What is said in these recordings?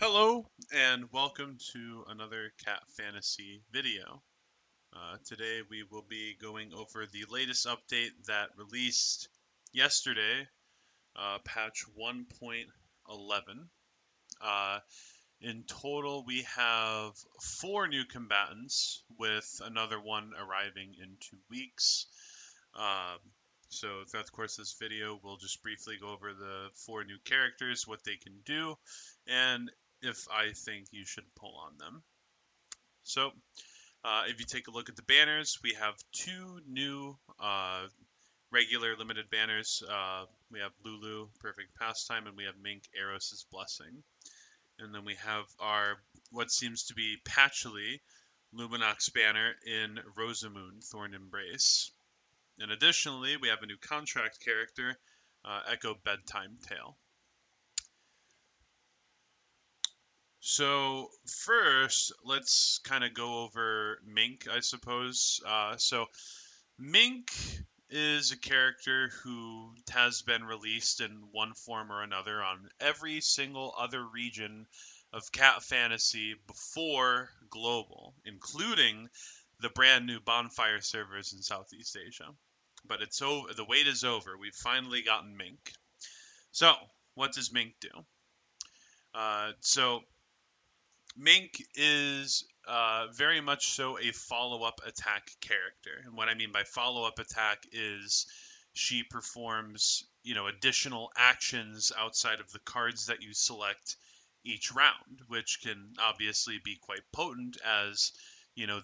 Hello and welcome to another Cat Fantasy video. Today we will be going over the latest update that released yesterday, patch 1.11. Uh, in total, we have 4 new combatants, with another one arriving in 2 weeks. Um, so throughout the course of this video, we'll just briefly go over the 4 new characters, what they can do, and if I think you should pull on them. So if you take a look at the banners, we have 2 new regular limited banners. We have Lulu, Perfect Pastime, and we have Mink, Eros' Blessing. And then we have our, what seems to be patchily, Luminox banner in Rosamoon, Thorn Embrace. And additionally, we have a new contract character, Echo Bedtime Tale. So first, let's kind of go over Mink, I suppose. So Mink is a character who has been released in one form or another on every single other region of Cat Fantasy before Global, including the brand new Bonfire servers in Southeast Asia. But it's over. The wait is over. We've finally gotten Mink. So, what does Mink do? So Mink is very much so a follow-up attack character, and what I mean by follow-up attack is she performs, additional actions outside of the cards that you select each round, which can obviously be quite potent as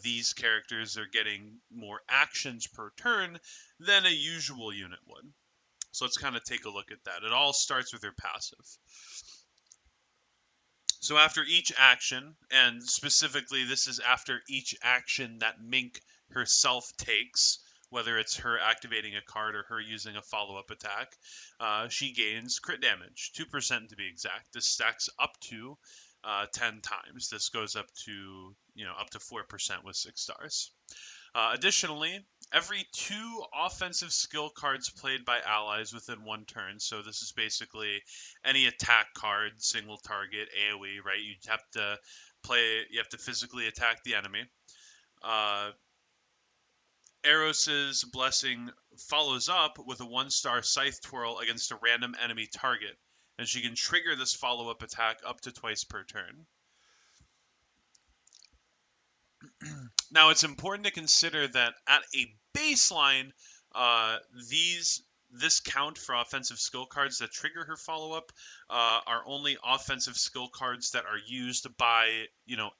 these characters are getting more actions per turn than a usual unit would. So let's kind of take a look at that. It all starts with her passive. So after each action, and specifically this is after each action that Mink herself takes, whether it's her activating a card or her using a follow-up attack, she gains crit damage, 2% to be exact. This stacks up to 10 times. This goes up to, up to 4% with 6 stars. Additionally, every 2 offensive skill cards played by allies within 1 turn. So this is basically any attack card, single target, AoE, right? You have to physically attack the enemy. Eros' Blessing follows up with a 1-star Scythe Twirl against a random enemy target, and she can trigger this follow-up attack up to twice per turn. Now, it's important to consider that at a baseline, this count for offensive skill cards that trigger her follow-up are only offensive skill cards that are used by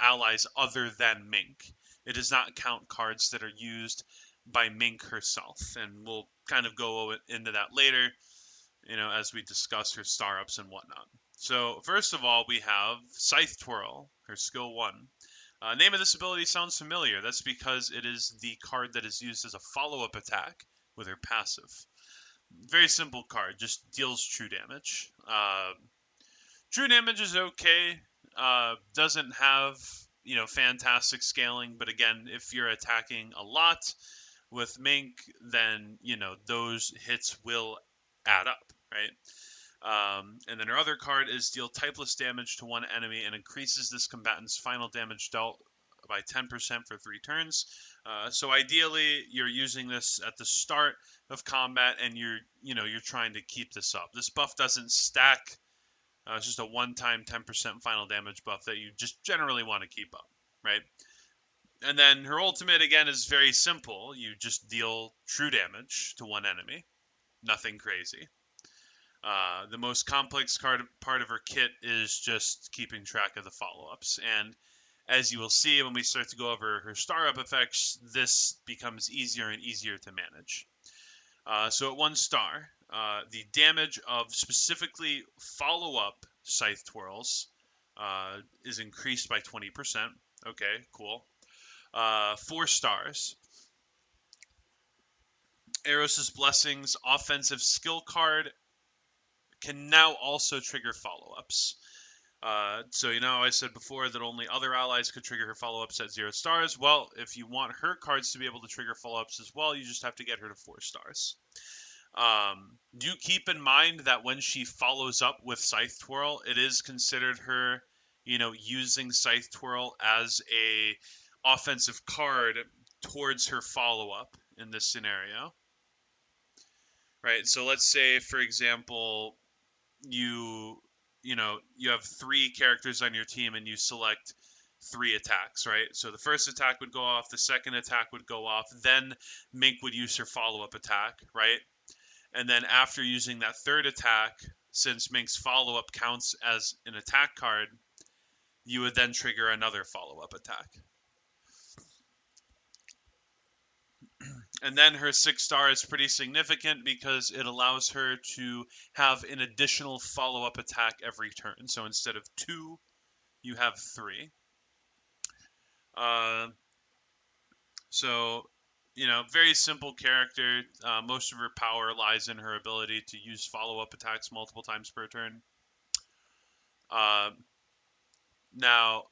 allies other than Mink. It does not count cards that are used by Mink herself, and we'll kind of go into that later, as we discuss her star ups and whatnot. So first of all, we have Scythe Twirl, her skill 1. Name of this ability sounds familiar. That's because it is the card that is used as a follow-up attack with her passive. Very simple card, just deals true damage. True damage is okay. Doesn't have fantastic scaling, but again, if you're attacking a lot with Mink, then those hits will add up, right? And then her other card is deal typeless damage to one enemy and increases this combatant's final damage dealt by 10% for 3 turns. So ideally, you're using this at the start of combat, and you're trying to keep this up. This buff doesn't stack. It's just a one-time 10% final damage buff that you just generally want to keep up, right? And then her ultimate, again, is very simple. You just deal true damage to one enemy. Nothing crazy. The most complex part of her kit is just keeping track of the follow-ups. And as you will see when we start to go over her star-up effects, this becomes easier and easier to manage. So at 1 star, the damage of specifically follow-up Scythe Twirls is increased by 20%. Okay, cool. 4 stars. Eros' Blessings offensive skill card can now also trigger follow-ups. So I said before that only other allies could trigger her follow-ups at 0 stars. Well, if you want her cards to be able to trigger follow-ups as well, you just have to get her to 4 stars. Do keep in mind that when she follows up with Scythe Twirl, it is considered her, using Scythe Twirl as a offensive card towards her follow-up in this scenario. Right? So let's say, for example, you have 3 characters on your team and you select 3 attacks, right? So the first attack would go off, the second attack would go off, then Mink would use her follow-up attack, right? And then after using that third attack, since Mink's follow-up counts as an attack card, you would then trigger another follow-up attack. And then her 6-star is pretty significant because it allows her to have an additional follow-up attack every turn. So instead of 2, you have 3. So, very simple character. Most of her power lies in her ability to use follow-up attacks multiple times per turn. Now,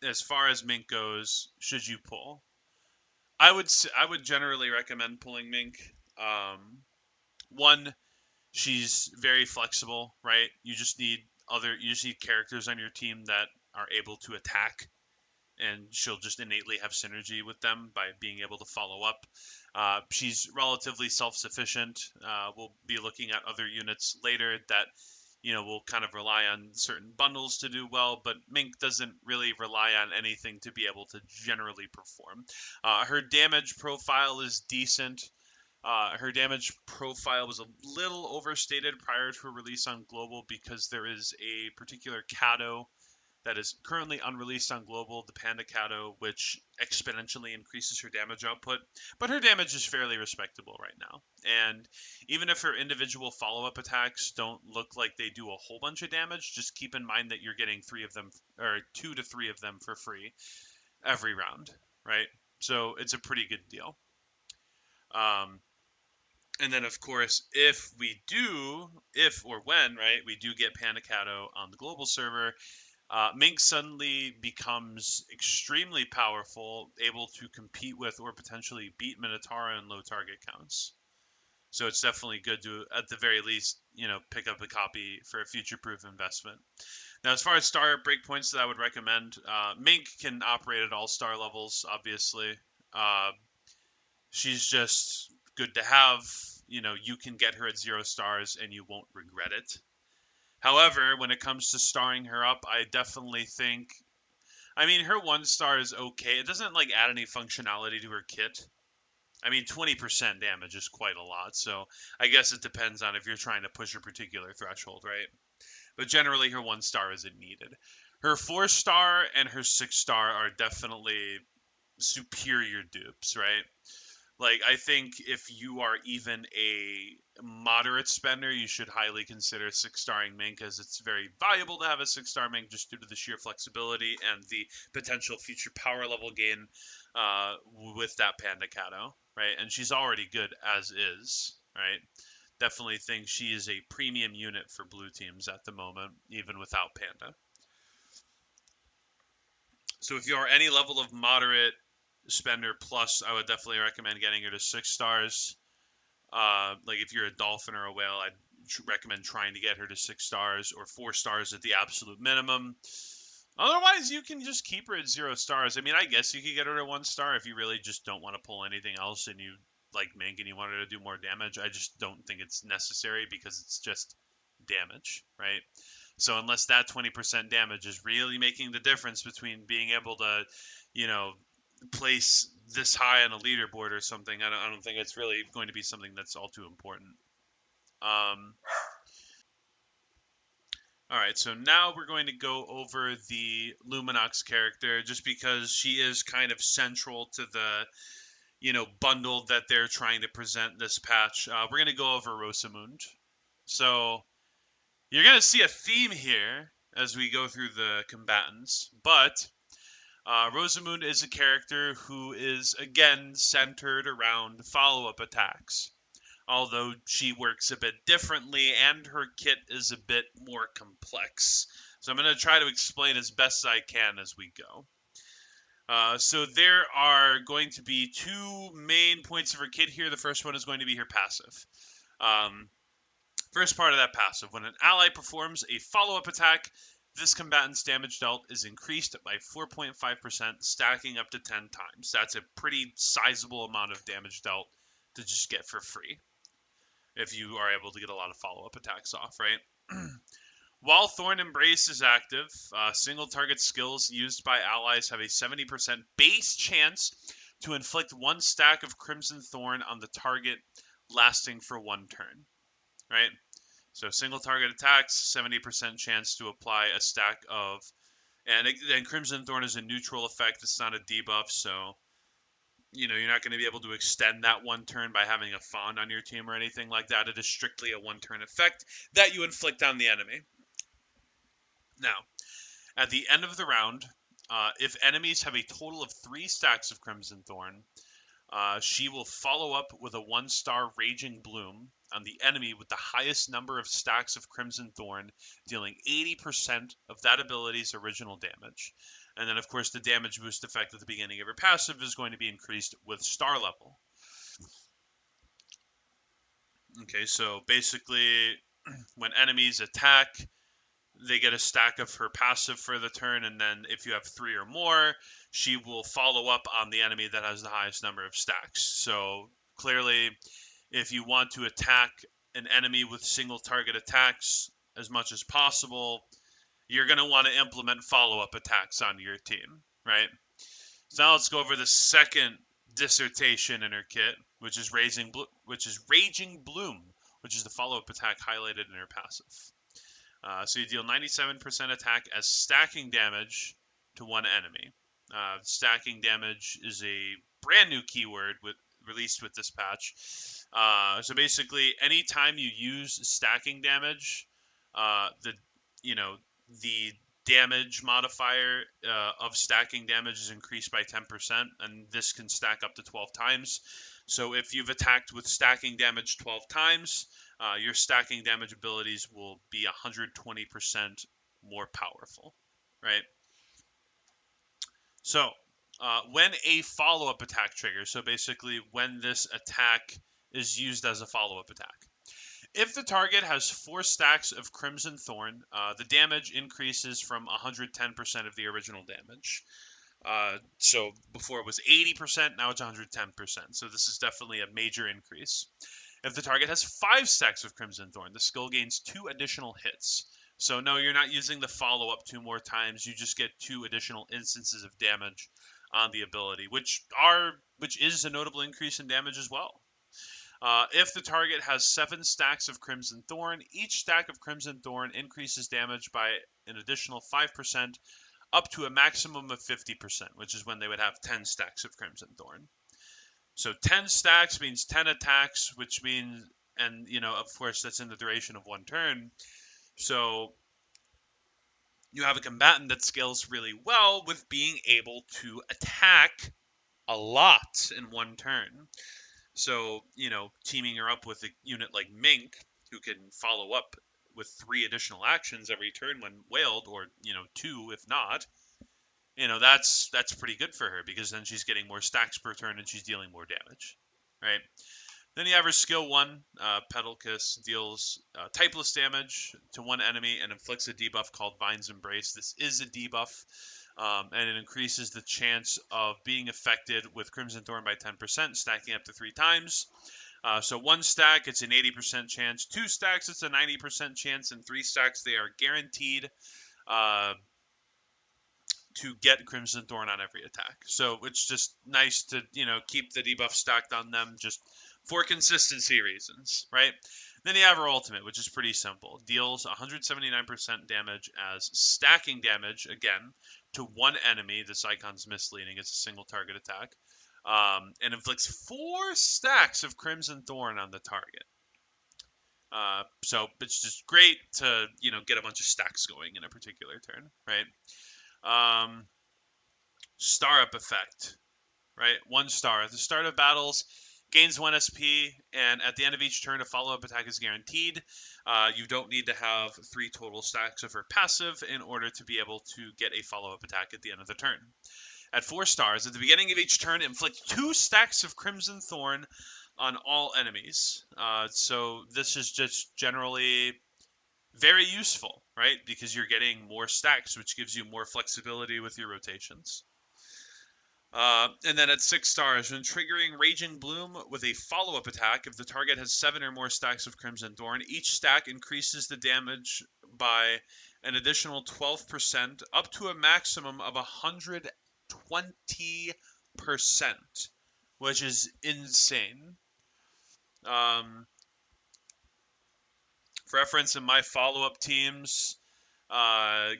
as far as Mink goes, should you pull? I would generally recommend pulling Mink. One, she's very flexible, right? You just need characters on your team that are able to attack, and she'll just innately have synergy with them by being able to follow up. She's relatively self-sufficient. We'll be looking at other units later that will kind of rely on certain bundles to do well, but Mink doesn't really rely on anything to be able to generally perform. Her damage profile is decent. Her damage profile was a little overstated prior to her release on Global because there is a particular Kato that is currently unreleased on Global, the Panda Kato, which exponentially increases her damage output. But her damage is fairly respectable right now. And even if her individual follow-up attacks don't look like they do a whole bunch of damage, just keep in mind that you're getting 3 of them, or 2 to 3 of them for free every round, right? So it's a pretty good deal. And then, of course, if or when, right, we do get Panda Kato on the global server, Mink suddenly becomes extremely powerful, able to compete with or potentially beat Minotaur in low target counts. So it's definitely good to, at the very least, pick up a copy for a future-proof investment. Now, as far as star breakpoints that I would recommend, Mink can operate at all star levels, obviously. She's just good to have. You can get her at 0 stars and you won't regret it. However, when it comes to starring her up, I definitely think, her 1 star is okay. It doesn't add any functionality to her kit. 20% damage is quite a lot, so I guess it depends on if you're trying to push a particular threshold, right? But generally, her 1 star isn't needed. Her 4 star and her 6 star are definitely superior dupes, right? I think if you are even a moderate spender, you should highly consider 6-starring Mink, as it's very valuable to have a 6-star Mink just due to the sheer flexibility and the potential future power level gain with that Panda Kato, right? And she's already good as is, right? Definitely think she is a premium unit for blue teams at the moment, even without Panda. So if you are any level of moderate spender plus, I would definitely recommend getting her to 6 stars. If you're a dolphin or a whale, I'd recommend trying to get her to 6 stars or 4 stars at the absolute minimum. Otherwise, you can just keep her at 0 stars. I guess you could get her to 1 star if you really just don't want to pull anything else and you like Mink and you want her to do more damage. I just don't think it's necessary because it's just damage, right? So unless that 20% damage is really making the difference between being able to, place this high on a leaderboard or something, I don't think it's really going to be something that's all too important. All right, so now we're going to go over the Luminox character just because she is kind of central to the, bundle that they're trying to present this patch. We're going to go over Rosamund. So you're going to see a theme here as we go through the combatants, but Rosamund is a character who is, again, centered around follow-up attacks, although she works a bit differently and her kit is a bit more complex. So I'm going to try to explain as best I can as we go. So there are going to be 2 main points of her kit here. The first one is going to be her passive. First part of that passive, when an ally performs a follow-up attack, this combatant's damage dealt is increased by 4.5%, stacking up to 10 times. That's a pretty sizable amount of damage dealt to just get for free if you are able to get a lot of follow-up attacks off, right? While Thorn Embrace is active, single target skills used by allies have a 70% base chance to inflict one stack of Crimson Thorn on the target, lasting for one turn, right? So single target attacks, 70% chance to apply a stack of, and Crimson Thorn is a neutral effect. It's not a debuff, so you're not going to be able to extend that one turn by having a Fawn on your team or anything like that. It is strictly a one-turn effect that you inflict on the enemy. Now, at the end of the round, if enemies have a total of 3 stacks of Crimson Thorn, she will follow up with a 1-star Raging Bloom on the enemy with the highest number of stacks of Crimson Thorn, dealing 80% of that ability's original damage. And then, of course, the damage boost effect at the beginning of her passive is going to be increased with star level. Okay, so basically, when enemies attack, they get a stack of her passive for the turn, and then if you have 3 or more, she will follow up on the enemy that has the highest number of stacks. So clearly, if you want to attack an enemy with single target attacks as much as possible, you're going to want to implement follow-up attacks on your team, right? So now let's go over the second dissertation in her kit, which is Raging Bloom, which is the follow-up attack highlighted in her passive. So you deal 97% attack as stacking damage to one enemy. Stacking damage is a brand new keyword released with this patch. So basically, anytime you use stacking damage, the damage modifier of stacking damage is increased by 10%, and this can stack up to 12 times. So if you've attacked with stacking damage 12 times, your stacking damage abilities will be 120% more powerful, right? So when a follow-up attack triggers, so basically when this attack is used as a follow-up attack, if the target has 4 stacks of Crimson Thorn, the damage increases from 110% of the original damage. So before it was 80%, now it's 110%. So this is definitely a major increase. If the target has 5 stacks of Crimson Thorn, the skill gains 2 additional hits. So no, you're not using the follow-up 2 more times. You just get 2 additional instances of damage on the ability, which is a notable increase in damage as well. If the target has 7 stacks of Crimson Thorn, each stack of Crimson Thorn increases damage by an additional 5%, up to a maximum of 50%, which is when they would have 10 stacks of Crimson Thorn. So 10 stacks means 10 attacks, which means, and of course that's in the duration of 1 turn. So you have a combatant that scales really well with being able to attack a lot in 1 turn. So, teaming her up with a unit like Mink, who can follow up with 3 additional actions every turn when wailed, or, 2 if not, that's pretty good for her, because then she's getting more stacks per turn and she's dealing more damage, right? Then you have her skill 1, Petal Kiss, deals typeless damage to one enemy and inflicts a debuff called Vine's Embrace. This is a debuff, and it increases the chance of being affected with Crimson Thorn by 10%, stacking up to 3 times. So 1 stack, it's an 80% chance. 2 stacks, it's a 90% chance. And 3 stacks, they are guaranteed to get Crimson Thorn on every attack. So it's just nice to, keep the debuff stacked on them just for consistency reasons, right? Then you have her ultimate, which is pretty simple. Deals 179% damage as stacking damage, again, to one enemy. This icon's misleading. It's a single target attack. And inflicts 4 stacks of Crimson Thorn on the target. So it's just great to, get a bunch of stacks going in a particular turn, right? Star Up effect, right? 1 star. At the start of battles, gains 1 SP, and at the end of each turn, a follow-up attack is guaranteed. You don't need to have 3 total stacks of her passive in order to be able to get a follow-up attack at the end of the turn. At 4 stars, at the beginning of each turn, inflict 2 stacks of Crimson Thorn on all enemies. So this is just generally very useful, right? Because you're getting more stacks, which gives you more flexibility with your rotations. And then at 6 stars, when triggering Raging Bloom with a follow-up attack, if the target has 7 or more stacks of Crimson Thorn, each stack increases the damage by an additional 12%, up to a maximum of 120%, which is insane. For reference, in my follow-up teams,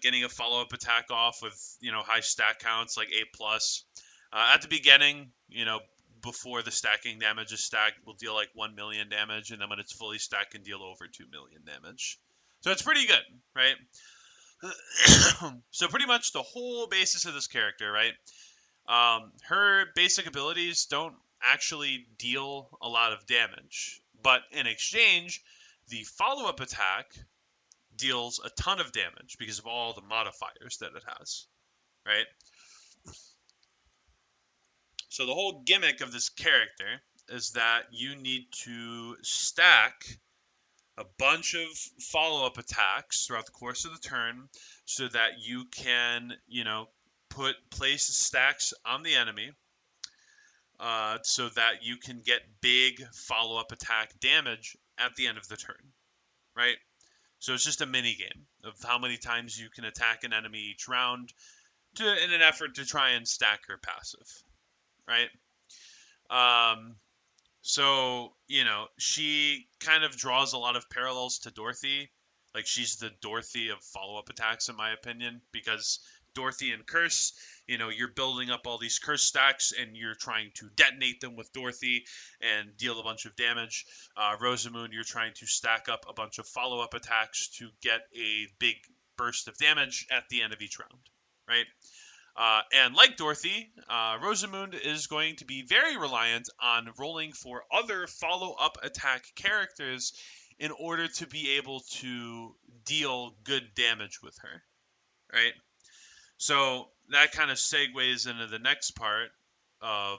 getting a follow-up attack off with high stack counts like 8+. At the beginning, before the stacking damage is stacked, will deal like 1 million damage, and then when it's fully stacked, can deal over 2 million damage. So it's pretty good, right? So pretty much the whole basis of this character, right? Her basic abilities don't actually deal a lot of damage, but in exchange, the follow-up attack deals a ton of damage because of all the modifiers that it has, right? So the whole gimmick of this character is that you need to stack a bunch of follow-up attacks throughout the course of the turn so that you can, place stacks on the enemy so that you can get big follow-up attack damage at the end of the turn, right? So it's just a mini game of how many times you can attack an enemy each round in an effort to try and stack her passive, right? So, she kind of draws a lot of parallels to Dorothy. Like, she's the Dorothy of follow-up attacks, in my opinion, because Dorothy and Curse, you're building up all these Curse stacks, and you're trying to detonate them with Dorothy and deal a bunch of damage. Rosamoon, you're trying to stack up a bunch of follow-up attacks to get a big burst of damage at the end of each round, right? And like Dorothy, Rosamund is going to be very reliant on rolling for other follow-up attack characters in order to be able to deal good damage with her, right? So that kind of segues into the next part of,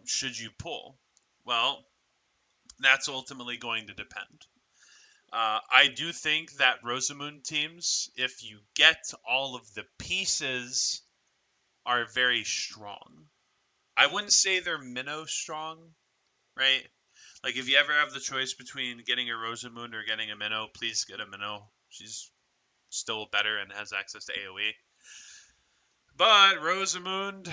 should you pull? Well, that's ultimately going to depend. I do think that Rosamund teams, if you get all of the pieces, are very strong. I wouldn't say they're minnow strong, right? Like, if you ever have the choice between getting a Rosamund or getting a minnow, please get a minnow. She's still better and has access to AoE. But Rosamund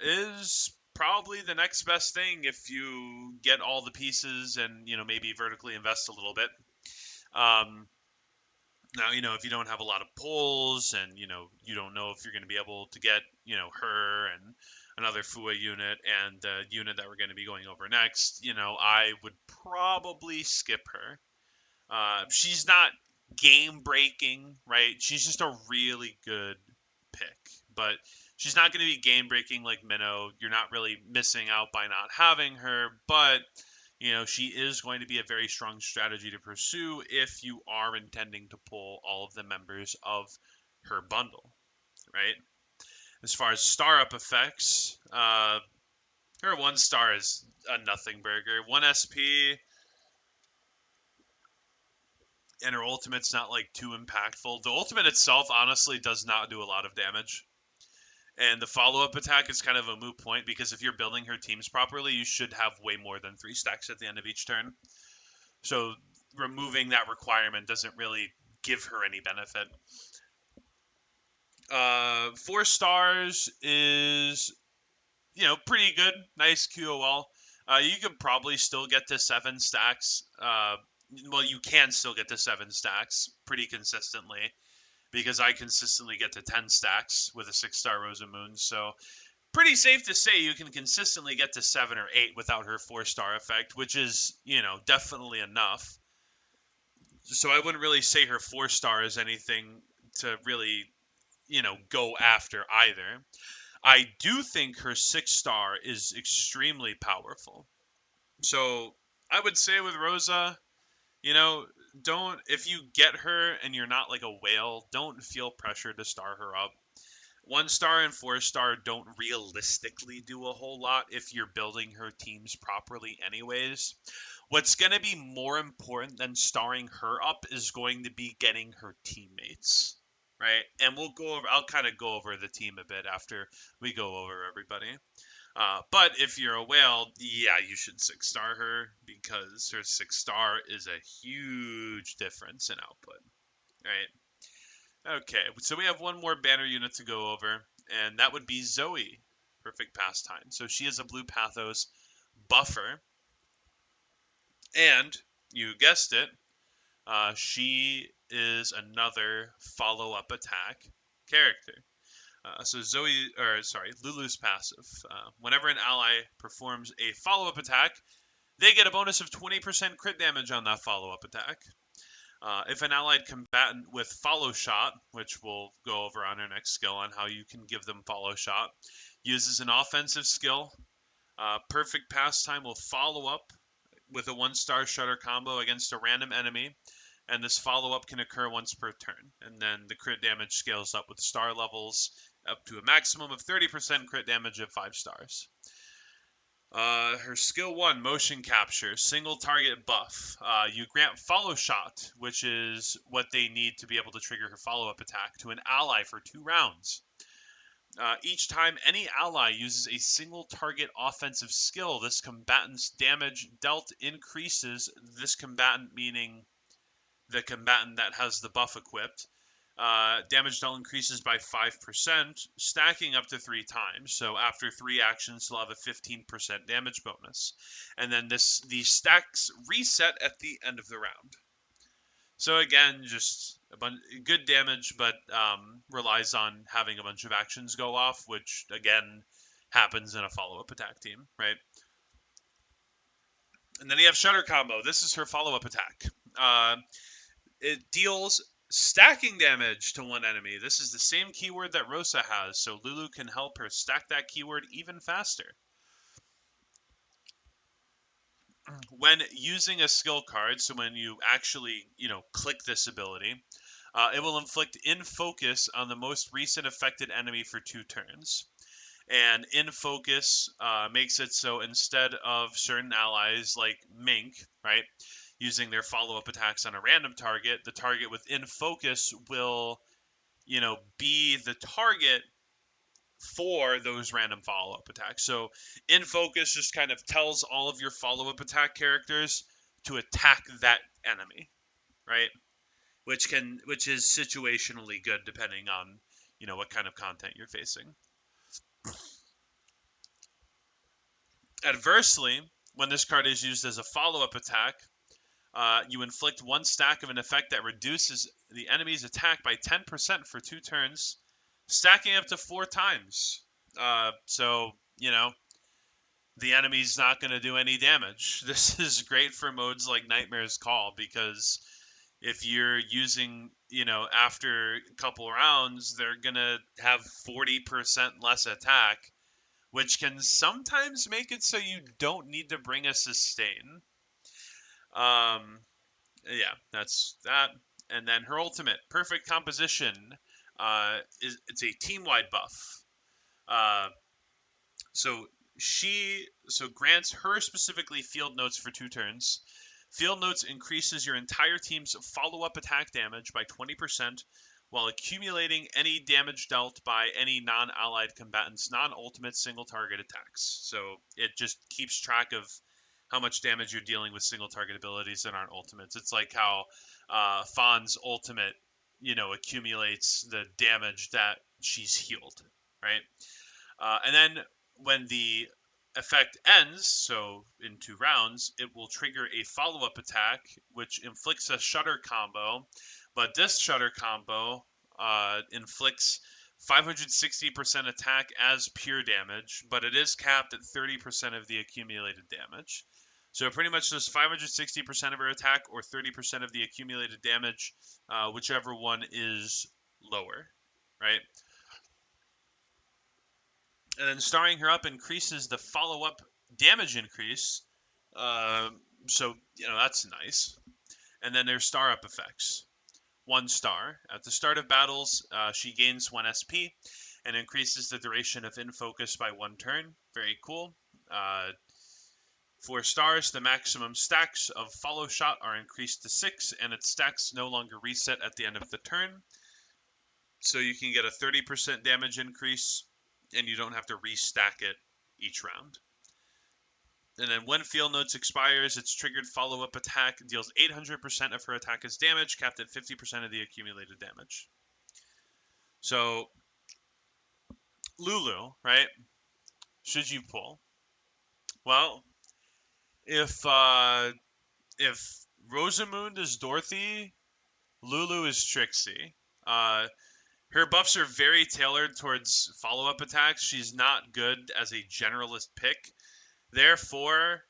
is probably the next best thing if you get all the pieces and, maybe vertically invest a little bit. Now, if you don't have a lot of pulls and, you don't know if you're going to be able to get, her and another FUA unit and the unit that we're going to be going over next, I would probably skip her. She's not game breaking, right? She's just a really good pick, but she's not going to be game breaking like Minnow. You're not really missing out by not having her, but she is going to be a very strong strategy to pursue if you are intending to pull all of the members of her bundle, right? As far as star up effects, her 1 star is a nothing burger. 1 SP, and her ultimate's not like too impactful. The ultimate itself honestly does not do a lot of damage. And the follow-up attack is kind of a moot point because if you're building her teams properly, you should have way more than 3 stacks at the end of each turn. So removing that requirement doesn't really give her any benefit. 4 stars is, pretty good. Nice QOL. You could probably still get to 7 stacks. Well, you can still get to 7 stacks pretty consistently because I consistently get to 10 stacks with a 6-star Rosamund. So pretty safe to say you can consistently get to 7 or 8 without her 4-star effect, which is, definitely enough. So I wouldn't really say her 4-star is anything to really, go after either. I do think her 6-star is extremely powerful. So I would say with Rosa, if you get her and you're not like a whale, don't feel pressure to star her up. 1 star and 4 star don't realistically do a whole lot if you're building her teams properly anyways. What's going to be more important than starring her up is going to be getting her teammates, right? And I'll kind of go over the team a bit after we go over everybody. But if you're a whale, yeah, you should 6-star her because her 6-star is a huge difference in output, right? Okay, so we have one more banner unit to go over, and that would be Zoe, Perfect Pastime. So she is a blue Pathos buffer, and you guessed it, she is another follow-up attack character. Lulu's passive. Whenever an ally performs a follow-up attack, they get a bonus of 20% crit damage on that follow-up attack. If an allied combatant with follow shot, which we'll go over on our next skill on how you can give them follow shot, uses an offensive skill, Perfect Pastime will follow up with a 1-star shutter combo against a random enemy, and this follow-up can occur once per turn. And then the crit damage scales up with star levels up to a maximum of 30% crit damage at 5 stars. Her skill 1, motion capture, single target buff. You grant follow shot, which is what they need to be able to trigger her follow-up attack, to an ally for 2 rounds. Each time any ally uses a single target offensive skill, this combatant's damage dealt increases. This combatant meaning the combatant that has the buff equipped. Damage dealt increases by 5%, stacking up to 3 times. So after 3 actions, you'll have a 15% damage bonus. And then these stacks reset at the end of the round. So again, just good damage, but relies on having a bunch of actions go off, which again happens in a follow-up attack team, right? And then you have Shutter Combo. This is her follow-up attack. It deals stacking damage to one enemy. This is the same keyword that Rosa has, so Lulu can help her stack that keyword even faster. When using a skill card, so when you actually, click this ability, it will inflict in focus on the most recent affected enemy for 2 turns. And in focus makes it so instead of certain allies like Mink, right, using their follow-up attacks on a random target, the target with in focus will, be the target for those random follow-up attacks. So in focus just kind of tells all of your follow-up attack characters to attack that enemy, right? Which is situationally good depending on, what kind of content you're facing. Adversely, when this card is used as a follow-up attack, you inflict 1 stack of an effect that reduces the enemy's attack by 10% for 2 turns, stacking up to 4 times. So, the enemy's not going to do any damage. This is great for modes like Nightmare's Call, because if you're using, after a couple rounds, they're going to have 40% less attack, which can sometimes make it so you don't need to bring a sustain. Yeah, that's that. And then her ultimate, Perfect Composition, it's a team-wide buff. So grants her specifically Field Notes for 2 turns. Field Notes increases your entire team's follow-up attack damage by 20%, while accumulating any damage dealt by any non-allied combatant's non-ultimate single-target attacks. So it just keeps track of how much damage you're dealing with single-target abilities that aren't ultimates. It's like how Fawn's ultimate, accumulates the damage that she's healed, right? And then when the effect ends, so in 2 rounds, it will trigger a follow-up attack, which inflicts a Shutter combo. But this Shutter combo inflicts 560% attack as pure damage, but it is capped at 30% of the accumulated damage. So it pretty much does 560% of her attack or 30% of the accumulated damage, whichever one is lower, right? And then starring her up increases the follow-up damage increase. So, that's nice. And then there's star up effects. 1 star. At the start of battles, she gains 1 SP. and increases the duration of in focus by 1 turn. Very cool. 4 stars, the maximum stacks of follow shot are increased to 6, and its stacks no longer reset at the end of the turn. So you can get a 30% damage increase, and you don't have to restack it each round. And then when Field Notes expires, its triggered follow-up attack deals 800% of her attack as damage, capped at 50% of the accumulated damage. So, Lulu, right? Should you pull? Well, if Rosamund is Dorothy, Lulu is Trixie. Her buffs are very tailored towards follow-up attacks. She's not good as a generalist pick. Therefore,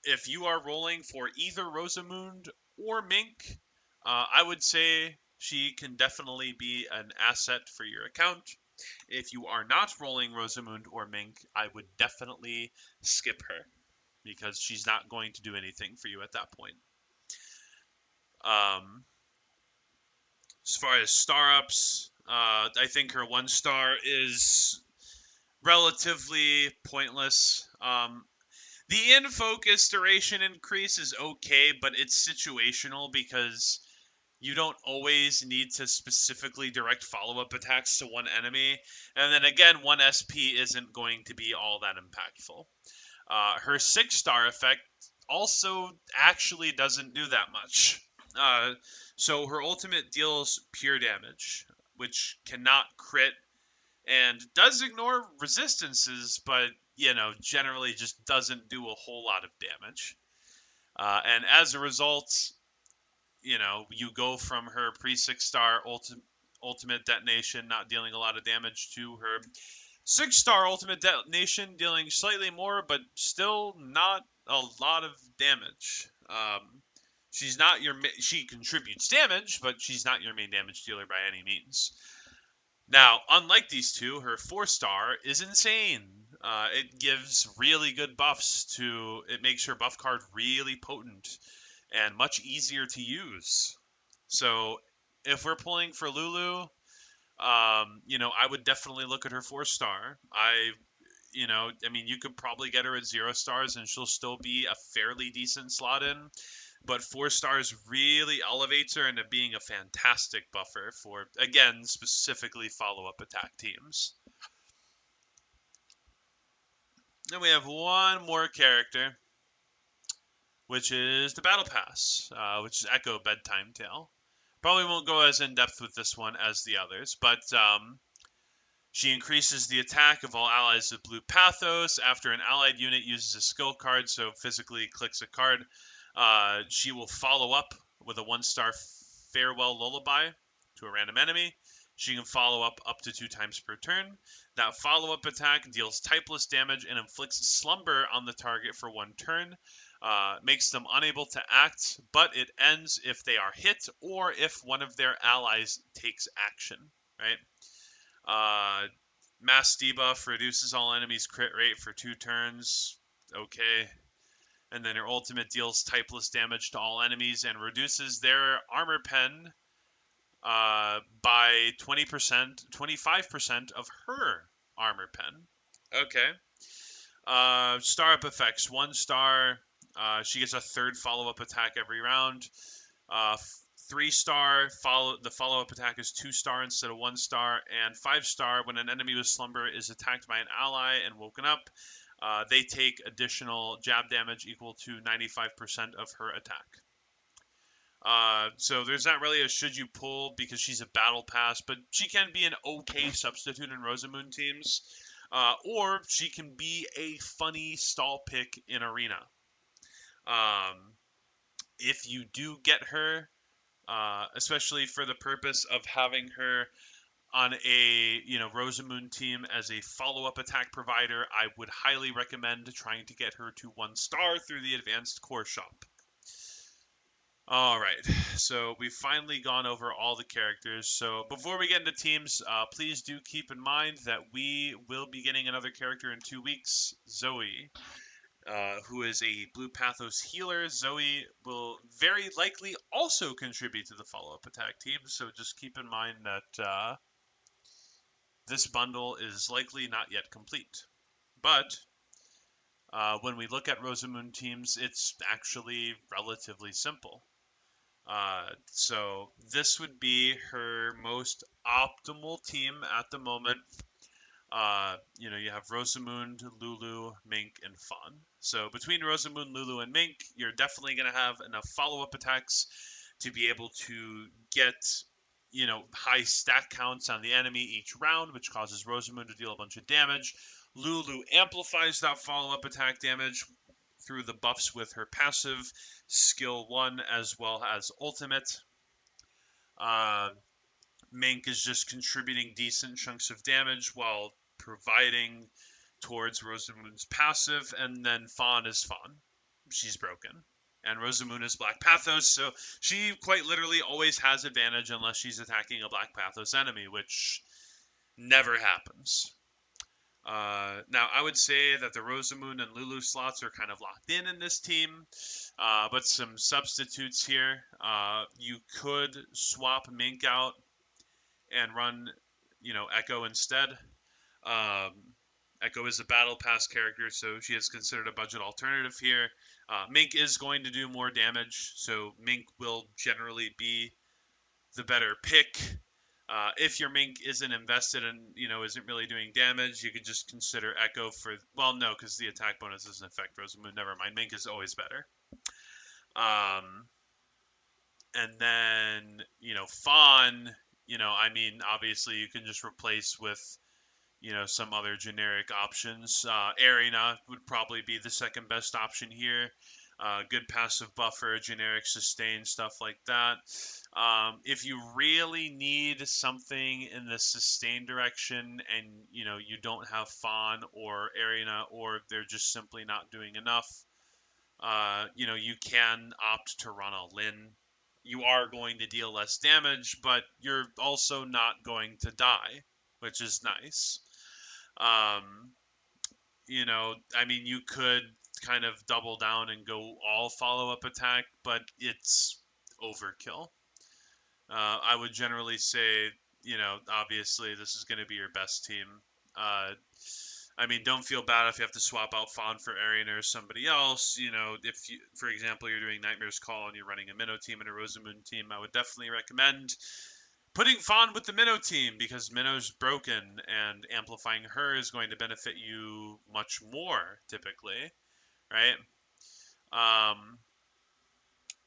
if you are rolling for either Rosamund or Mink, I would say she can definitely be an asset for your account. If you are not rolling Rosamund or Mink, I would definitely skip her because she's not going to do anything for you at that point. As far as star ups, I think her 1 star is relatively pointless. The in focus duration increase is okay, but it's situational because you don't always need to specifically direct follow-up attacks to one enemy. And then again, 1 SP isn't going to be all that impactful. Her 6-star effect also actually doesn't do that much. So her ultimate deals pure damage, which cannot crit and does ignore resistances, but, generally just doesn't do a whole lot of damage. And as a result, you go from her pre-6-star ultimate detonation not dealing a lot of damage to her 6-star ultimate detonation dealing slightly more, but still not a lot of damage. She contributes damage, but she's not your main damage dealer by any means. Now, unlike these two, her 4-star is insane. It gives really good buffs it makes her buff card really potent and much easier to use. So if we're pulling for Lulu, I would definitely look at her 4-star. You could probably get her at 0 stars and she'll still be a fairly decent slot in. But 4 stars really elevates her into being a fantastic buffer for, again, specifically follow-up attack teams. Then we have one more character, which is the Battle Pass, which is Echo Bedtime Tale. Probably won't go as in-depth with this one as the others, but she increases the attack of all allies with blue pathos after an allied unit uses a skill card, so physically clicks a card. She will follow up with a 1-star Farewell Lullaby to a random enemy. She can follow up to 2 times per turn. That follow-up attack deals typeless damage and inflicts slumber on the target for 1 turn. Makes them unable to act, but it ends if they are hit or if one of their allies takes action, right? Mass debuff reduces all enemies' crit rate for 2 turns. Okay. And then her ultimate deals typeless damage to all enemies and reduces their armor pen by 20%, 25% of her armor pen. Okay. Star up effects. 1 star. She gets a 3rd follow-up attack every round. 3-star, the follow-up attack is 2-star instead of 1-star. And 5-star, when an enemy with slumber is attacked by an ally and woken up, they take additional jab damage equal to 95% of her attack. So there's not really a should you pull because she's a battle pass, but she can be an okay substitute in Rosamund teams. Or she can be a funny stall pick in Arena. If you do get her, especially for the purpose of having her on a Rosamund team as a follow-up attack provider, I would highly recommend trying to get her to 1 star through the advanced core shop. Alright, so we've finally gone over all the characters. So before we get into teams, please do keep in mind that we will be getting another character in 2 weeks, Zoe, who is a Blue Pathos healer. Zoe will very likely also contribute to the follow-up attack team, so just keep in mind that this bundle is likely not yet complete. But when we look at Rosamoon teams, it's actually relatively simple. So this would be her most optimal team at the moment. You have Rosamund, Lulu, Mink, and Fawn. So between Rosamund, Lulu, and Mink, you're definitely going to have enough follow-up attacks to be able to get, high stack counts on the enemy each round, which causes Rosamund to deal a bunch of damage. Lulu amplifies that follow-up attack damage through the buffs with her passive, skill 1, as well as ultimate. Uh, Mink is just contributing decent chunks of damage while providing towards Rosamund's passive, and then Fawn is Fawn. She's broken. And Rosamoon is Black Pathos, so she quite literally always has advantage unless she's attacking a Black Pathos enemy, which never happens. Now, I would say that the Rosamoon and Lulu slots are kind of locked in this team, but some substitutes here. You could swap Mink out and run, Echo instead. Um, Echo is a battle pass character, so she is considered a budget alternative here. Mink is going to do more damage, so Mink will generally be the better pick. If your Mink isn't invested and isn't really doing damage, you could just consider Echo for. Well, no, because the attack bonus doesn't affect Rosamoon. Never mind. Mink is always better. And then Fawn. Obviously you can just replace with some other generic options. Arena would probably be the second best option here. Good passive buffer, generic sustain, stuff like that. If you really need something in the sustain direction and you don't have Fawn or Arena, or they're just simply not doing enough, you can opt to run a Lin. You are going to deal less damage, but you're also not going to die, which is nice. You could kind of double down and go all follow-up attack, but it's overkill. I would generally say, obviously this is going to be your best team. Don't feel bad if you have to swap out Fawn for Arena or somebody else. If you, for example, you're doing Nightmare's Call and you're running a Minnow team and a Rosamoon team, I would definitely recommend putting Fawn with the Minnow team because Minnow's broken and amplifying her is going to benefit you much more, typically, right?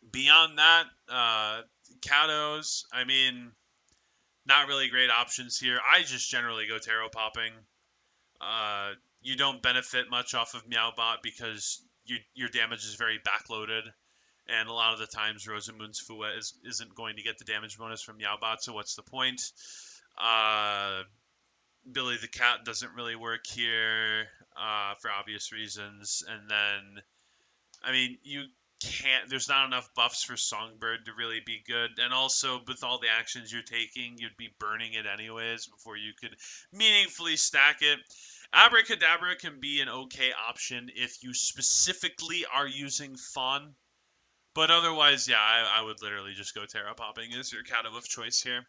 Beyond that, Kados, not really great options here. I just generally go Tarot Popping. You don't benefit much off of Meowbot because your damage is very backloaded. And a lot of the times, Rosamoon's Fua isn't going to get the damage bonus from Meowbot, so what's the point? Billy the Cat doesn't really work here for obvious reasons. And then, you can't. There's not enough buffs for Songbird to really be good. And also, with all the actions you're taking, you'd be burning it anyways before you could meaningfully stack it. Abracadabra can be an okay option if you specifically are using Fawn. But otherwise, yeah, I would literally just go Tarot Popping as your Kato of choice here.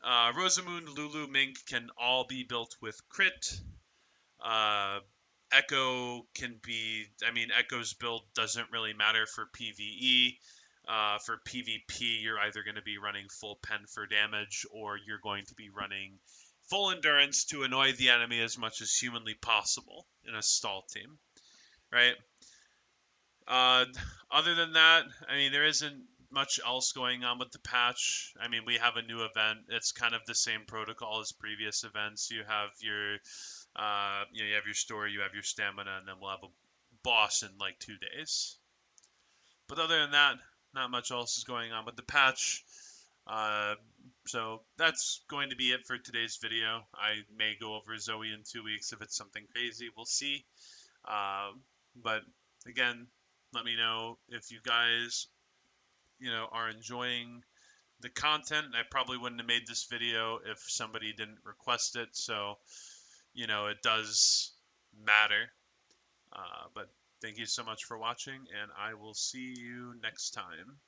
Rosamoon, Lulu, Mink can all be built with crit. Echo can be... Echo's build doesn't really matter for PvE. For PvP, you're either going to be running full pen for damage, or you're going to be running full endurance to annoy the enemy as much as humanly possible in a stall team, right? Other than that, there isn't much else going on with the patch. We have a new event. It's kind of the same protocol as previous events. You have your, you have your story, you have your stamina, and then we'll have a boss in like 2 days. But other than that, not much else is going on with the patch. So that's going to be it for today's video. I may go over Zoe in 2 weeks if it's something crazy. We'll see. But again, let me know if you guys, are enjoying the content. I probably wouldn't have made this video if somebody didn't request it. So, it does matter. But thank you so much for watching, and I will see you next time.